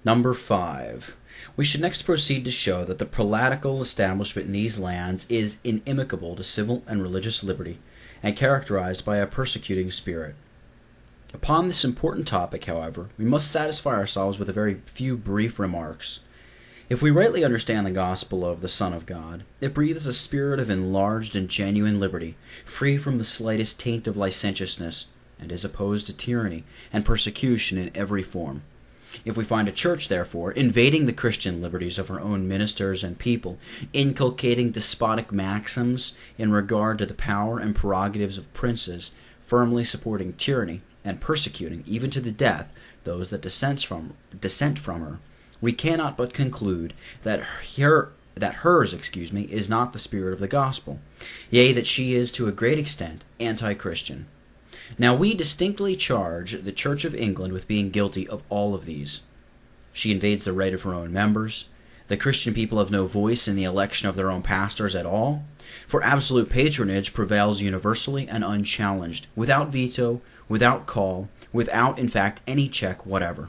Number 5. We should next proceed to show that the prelatical establishment in these lands is inimical to civil and religious liberty, and characterized by a persecuting spirit. Upon this important topic, however, we must satisfy ourselves with a very few brief remarks. If we rightly understand the gospel of the Son of God, it breathes a spirit of enlarged and genuine liberty, free from the slightest taint of licentiousness, and is opposed to tyranny and persecution in every form. If we find a church, therefore, invading the Christian liberties of her own ministers and people, inculcating despotic maxims in regard to the power and prerogatives of princes, firmly supporting tyranny, and persecuting, even to the death, those that dissent from her, we cannot but conclude that hers is not the spirit of the gospel, yea, that she is to a great extent anti-Christian. Now we distinctly charge the Church of England with being guilty of all of these. She invades the right of her own members. The Christian people have no voice in the election of their own pastors at all, for absolute patronage prevails universally and unchallenged, without veto, without call, without, in fact, any check whatever.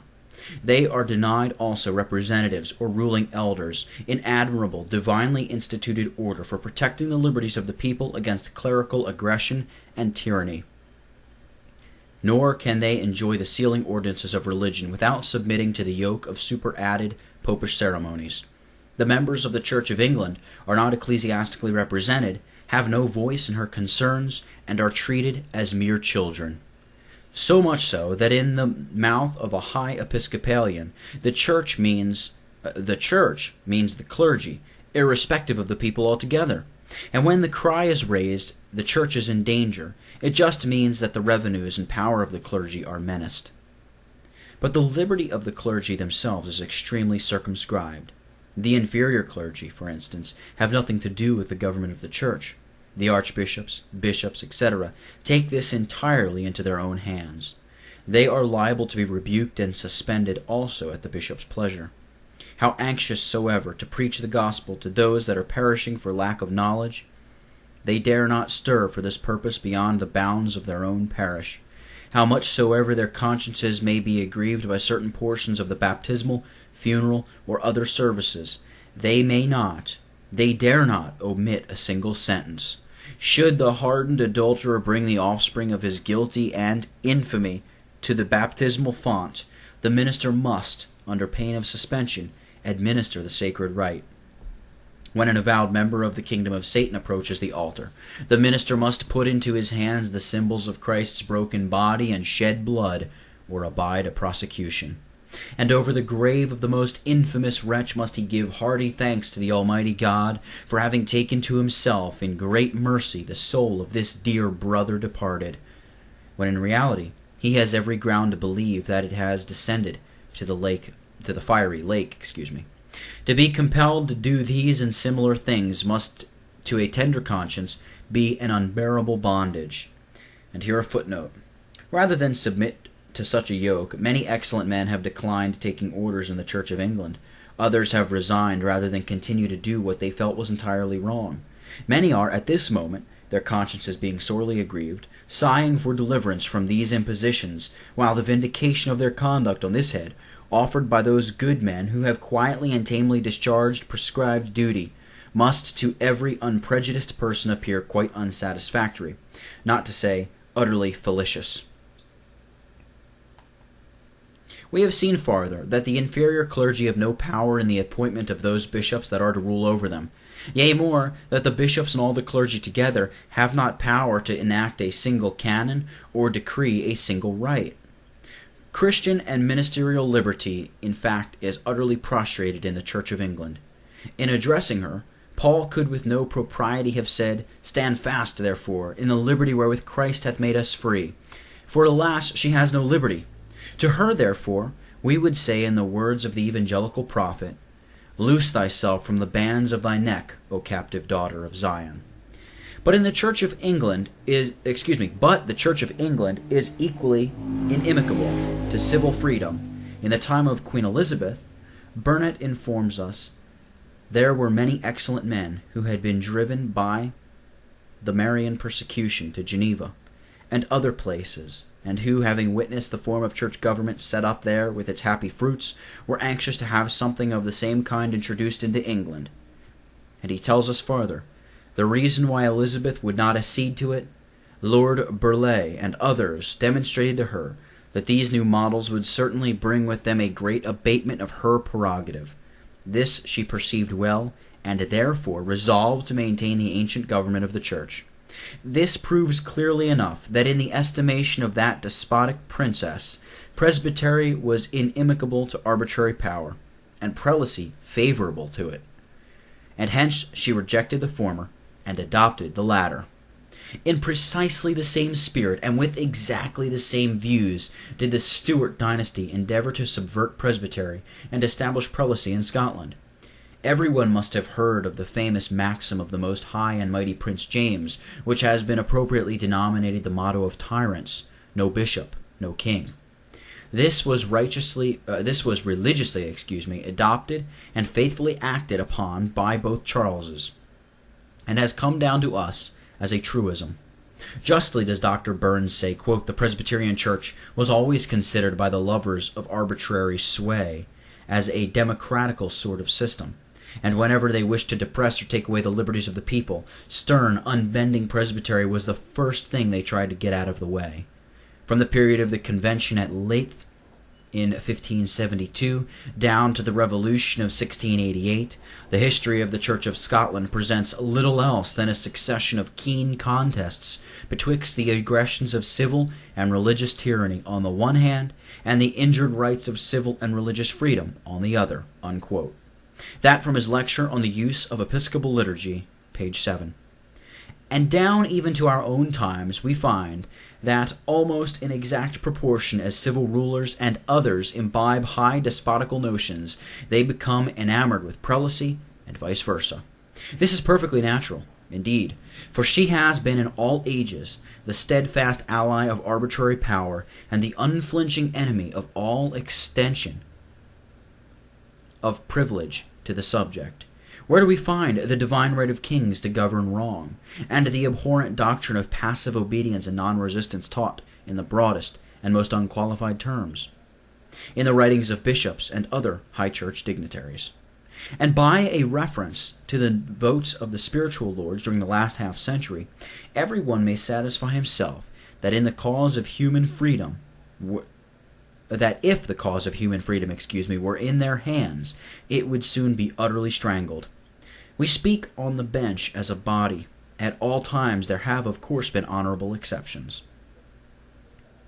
They are denied also representatives or ruling elders, in admirable, divinely instituted order for protecting the liberties of the people against clerical aggression and tyranny. Nor can they enjoy the sealing ordinances of religion without submitting to the yoke of superadded popish ceremonies. The members of the Church of England are not ecclesiastically represented, have no voice in her concerns, and are treated as mere children. So much so that in the mouth of a high Episcopalian, the church means the clergy, irrespective of the people altogether. And when the cry is raised, the church is in danger, it just means that the revenues and power of the clergy are menaced. But the liberty of the clergy themselves is extremely circumscribed. The inferior clergy, for instance, have nothing to do with the government of the church. The archbishops, bishops, etc., take this entirely into their own hands. They are liable to be rebuked and suspended also at the bishop's pleasure. How anxious soever to preach the gospel to those that are perishing for lack of knowledge, they dare not stir for this purpose beyond the bounds of their own parish. How much soever their consciences may be aggrieved by certain portions of the baptismal, funeral, or other services, they dare not omit a single sentence. Should the hardened adulterer bring the offspring of his guilty and infamy to the baptismal font, the minister must, under pain of suspension, administer the sacred rite. When an avowed member of the kingdom of Satan approaches the altar, the minister must put into his hands the symbols of Christ's broken body and shed blood, or abide a prosecution. And over the grave of the most infamous wretch must he give hearty thanks to the Almighty God for having taken to himself in great mercy the soul of this dear brother departed, when in reality he has every ground to believe that it has descended to the fiery lake. To be compelled to do these and similar things must, to a tender conscience, be an unbearable bondage. And here a footnote. Rather than submit to such a yoke, many excellent men have declined taking orders in the Church of England. Others have resigned rather than continue to do what they felt was entirely wrong. Many are, at this moment, their consciences being sorely aggrieved, sighing for deliverance from these impositions, while the vindication of their conduct on this head, offered by those good men who have quietly and tamely discharged prescribed duty, must to every unprejudiced person appear quite unsatisfactory, not to say utterly fallacious. We have seen farther that the inferior clergy have no power in the appointment of those bishops that are to rule over them. Yea, more, that the bishops and all the clergy together have not power to enact a single canon or decree a single rite. Christian and ministerial liberty, in fact, is utterly prostrated in the Church of England. In addressing her, Paul could with no propriety have said, "Stand fast, therefore, in the liberty wherewith Christ hath made us free." For alas, she has no liberty. To her, therefore, we would say in the words of the evangelical prophet, "Loose thyself from the bands of thy neck, O captive daughter of Zion." But the Church of England is equally inimical to civil freedom. In the time of Queen Elizabeth, Burnet informs us, there were many excellent men who had been driven by the Marian persecution to Geneva, and other places, and who, having witnessed the form of church government set up there with its happy fruits, were anxious to have something of the same kind introduced into England. And he tells us farther, the reason why Elizabeth would not accede to it, Lord Burleigh and others demonstrated to her that these new models would certainly bring with them a great abatement of her prerogative. This she perceived well, and therefore resolved to maintain the ancient government of the Church. This proves clearly enough that in the estimation of that despotic princess, presbytery was inimical to arbitrary power, and prelacy favorable to it, and hence she rejected the former and adopted the latter. In precisely the same spirit and with exactly the same views did the Stuart dynasty endeavour to subvert presbytery and establish prelacy in Scotland. Everyone must have heard of the famous maxim of the most high and mighty Prince James, which has been appropriately denominated the motto of tyrants: no bishop, no king. This was religiously adopted and faithfully acted upon by both Charleses, and has come down to us as a truism. Justly does Dr. Burns say, quote, the Presbyterian Church was always considered by the lovers of arbitrary sway as a democratical sort of system, and whenever they wished to depress or take away the liberties of the people, stern, unbending presbytery was the first thing they tried to get out of the way. From the period of the Convention at Leith in 1572 down to the Revolution of 1688, the history of the Church of Scotland presents little else than a succession of keen contests betwixt the aggressions of civil and religious tyranny on the one hand, and the injured rights of civil and religious freedom on the other." Unquote. That from his lecture on the use of Episcopal liturgy, page 7. And down even to our own times we find that almost in exact proportion as civil rulers and others imbibe high despotical notions, they become enamored with prelacy and vice versa. This is perfectly natural, indeed, for she has been in all ages the steadfast ally of arbitrary power and the unflinching enemy of all extension of privilege to the subject. Where do we find the divine right of kings to govern wrong, and the abhorrent doctrine of passive obedience and non-resistance taught in the broadest and most unqualified terms? In the writings of bishops and other high church dignitaries. And by a reference to the votes of the spiritual lords during the last half-century, everyone may satisfy himself that in the cause of human freedom, that if the cause of human freedom, were in their hands, it would soon be utterly strangled. We speak on the bench as a body. At all times there have, of course, been honorable exceptions.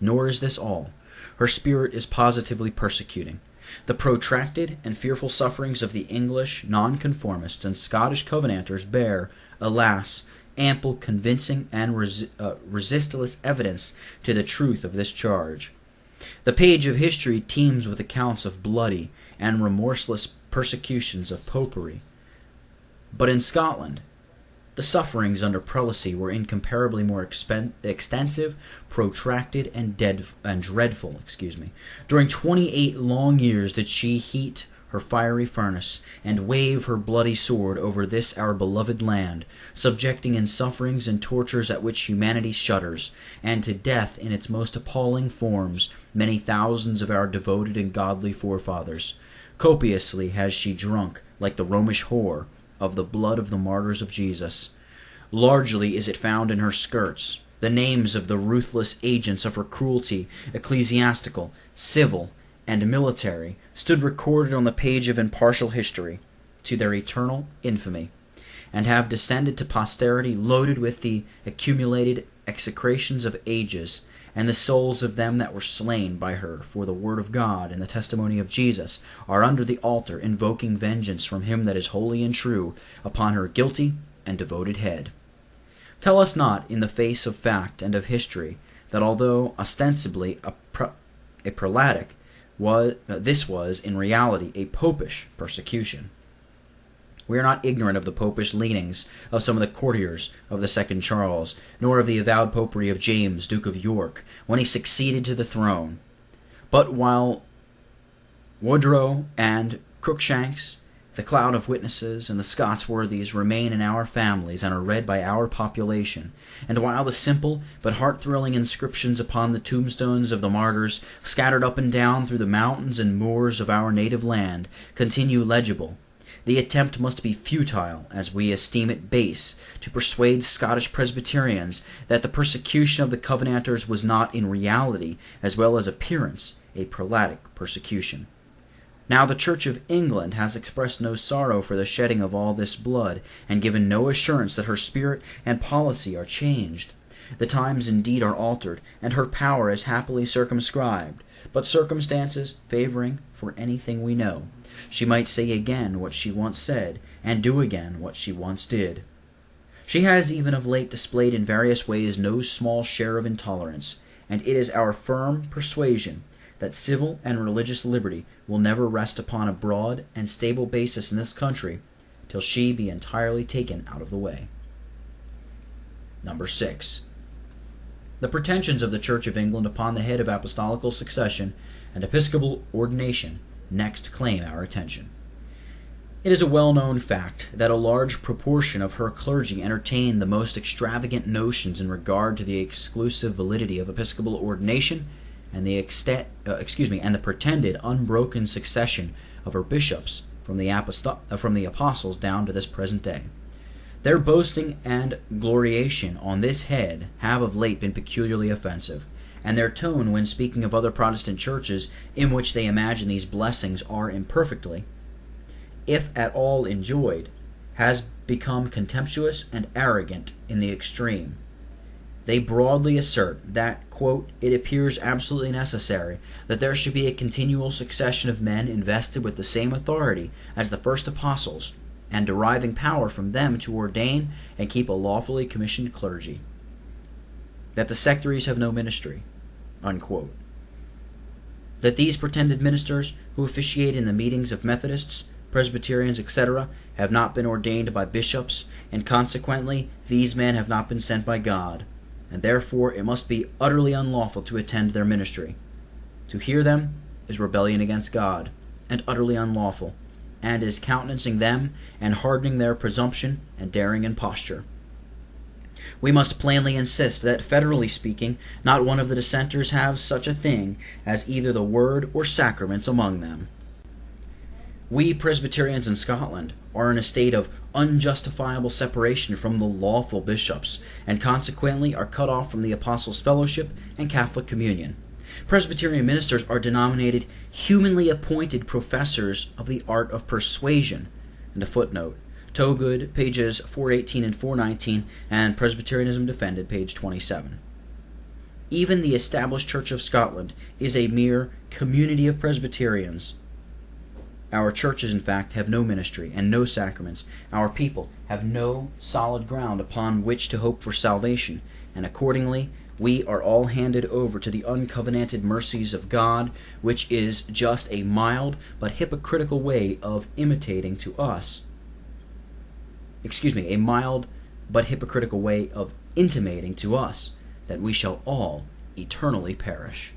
Nor is this all. Her spirit is positively persecuting. The protracted and fearful sufferings of the English nonconformists and Scottish Covenanters bear, alas, ample, convincing, and resistless evidence to the truth of this charge. The page of history teems with accounts of bloody and remorseless persecutions of popery. But in Scotland, the sufferings under prelacy were incomparably more extensive, protracted, and dreadful. During 28 long years did she heat her fiery furnace, and wave her bloody sword over this our beloved land, subjecting in sufferings and tortures at which humanity shudders, and to death in its most appalling forms, many thousands of our devoted and godly forefathers. Copiously has she drunk, like the Romish whore, of the blood of the martyrs of Jesus. Largely is it found in her skirts, the names of the ruthless agents of her cruelty, ecclesiastical, civil, and military, stood recorded on the page of impartial history, to their eternal infamy, and have descended to posterity loaded with the accumulated execrations of ages, and the souls of them that were slain by her for the word of God and the testimony of Jesus are under the altar, invoking vengeance from him that is holy and true upon her guilty and devoted head. Tell us not, in the face of fact and of history, that although ostensibly a prelatic, this was in reality a popish persecution. We are not ignorant of the popish leanings of some of the courtiers of the second Charles, nor of the avowed popery of James, Duke of York, when he succeeded to the throne. But while Wodrow and Cruikshanks The cloud of witnesses and the Scots worthies remain in our families and are read by our population, and while the simple but heart-thrilling inscriptions upon the tombstones of the martyrs, scattered up and down through the mountains and moors of our native land, continue legible, the attempt must be futile, as we esteem it base, to persuade Scottish Presbyterians that the persecution of the Covenanters was not in reality, as well as appearance, a prelatic persecution. Now the Church of England has expressed no sorrow for the shedding of all this blood, and given no assurance that her spirit and policy are changed. The times indeed are altered, and her power is happily circumscribed, but circumstances favoring for anything we know, she might say again what she once said, and do again what she once did. She has even of late displayed in various ways no small share of intolerance, and it is our firm persuasion that civil and religious liberty will never rest upon a broad and stable basis in this country till she be entirely taken out of the way. Number 6. The pretensions of the Church of England upon the head of apostolical succession and episcopal ordination next claim our attention. It is a well-known fact that a large proportion of her clergy entertain the most extravagant notions in regard to the exclusive validity of episcopal ordination and the pretended unbroken succession of her bishops from the apostles down to this present day. Their boasting and gloriation on this head have of late been peculiarly offensive, and their tone when speaking of other Protestant churches in which they imagine these blessings are imperfectly, if at all enjoyed, has become contemptuous and arrogant in the extreme. They broadly assert that, quote, it appears absolutely necessary that there should be a continual succession of men invested with the same authority as the first apostles, and deriving power from them to ordain and keep a lawfully commissioned clergy. That the sectaries have no ministry, unquote. That these pretended ministers who officiate in the meetings of Methodists, Presbyterians, etc., have not been ordained by bishops, and consequently these men have not been sent by God, and therefore it must be utterly unlawful to attend their ministry. To hear them is rebellion against God, and utterly unlawful, and is countenancing them and hardening their presumption and daring imposture. We must plainly insist that, federally speaking, not one of the dissenters have such a thing as either the word or sacraments among them. We Presbyterians in Scotland are in a state of unjustifiable separation from the lawful bishops, and consequently are cut off from the Apostles' Fellowship and Catholic Communion. Presbyterian ministers are denominated humanly appointed professors of the art of persuasion. And a footnote. Togood, pages 418 and 419, and Presbyterianism Defended, page 27. Even the established Church of Scotland is a mere community of Presbyterians. Our churches, in fact, have no ministry and no sacraments. Our people have no solid ground upon which to hope for salvation, and accordingly we are all handed over to the uncovenanted mercies of God, which is just a mild but hypocritical way of intimating to us that we shall all eternally perish.